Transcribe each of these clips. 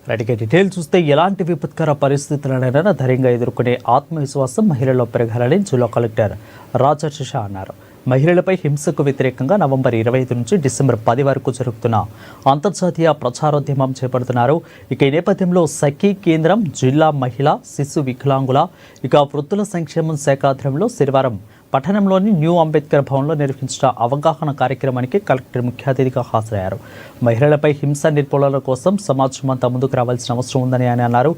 రైట్గా detail చూస్తే ఎలాంటి విపత్కర పరిస్థితులనైనా ధైర్యంగా ఎదుర్కొనే ఆత్మవిశ్వాసం మహిళల్లో పెరగాలని జిల్లా కలెక్టర్ రాజర్ష అన్నారు. మహిళలపై హింసకు వ్యతిరేకంగా నవంబర్ 25 నుంచి డిసెంబర్ 10 వరకు జరుగుతున్న అంతర్జాతీయ ప్రచారోద్యమం చేపడుతున్నారు. ఈ నేపథ్యంలో సఖీ కేంద్రం, జిల్లా మహిళా శిశు వికలాంగుల వృద్ధుల సంక్షేమం శాఖ ఆధ్వర్యంలో శనివారం పట్టణంలోని న్యూ అంబేద్కర్ భవన్లో నిర్వహించిన అవగాహన కార్యక్రమానికి కలెక్టర్ ముఖ్య అతిథిగా హాజరయ్యారు. మహిళలపై హింస నిర్మూలన కోసం సమాజం అంతా ముందుకు రావాల్సిన అవసరం ఉందని ఆయన అన్నారు.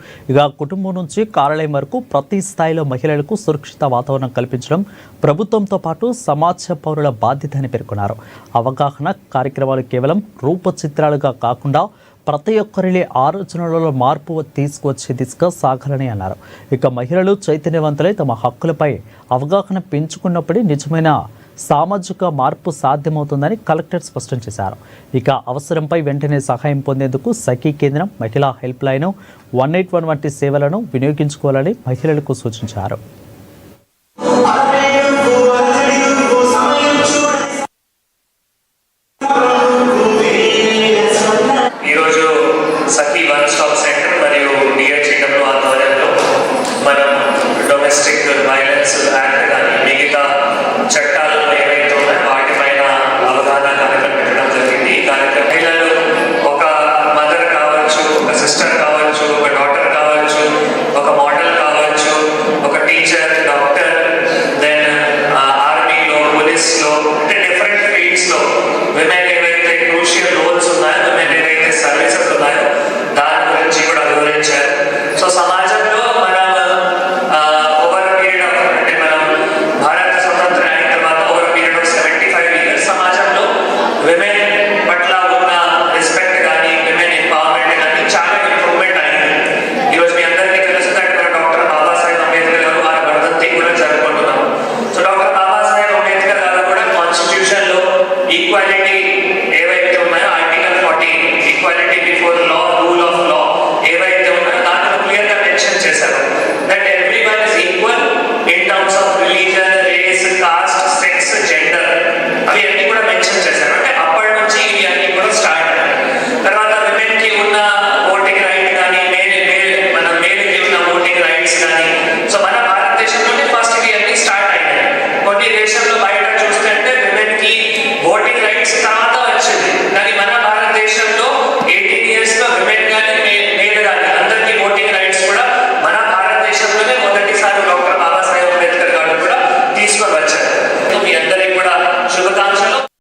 కుటుంబం నుంచి కార్యాలయం వరకు ప్రతి స్థాయిలో మహిళలకు సురక్షిత వాతావరణం కల్పించడం ప్రభుత్వంతో పాటు సమాజ పౌరుల బాధ్యత అని పేర్కొన్నారు. అవగాహన కార్యక్రమాలు కేవలం రూపచిత్రాలుగా కాకుండా ప్రతి ఒక్కరిని ఆలోచనలలో మార్పు తీసుకువచ్చే దిశగా సాగాలని అన్నారు. మహిళలు చైతన్యవంతులై తమ హక్కులపై అవగాహన పెంచుకున్నప్పుడే నిజమైన సామాజిక మార్పు సాధ్యమవుతుందని కలెక్టర్ స్పష్టం చేశారు. అవసరంపై వెంటనే సహాయం పొందేందుకు సఖీ కేంద్రం, మహిళా హెల్ప్ లైన్ 181 వంటి సేవలను వినియోగించుకోవాలని మహిళలకు సూచించారు.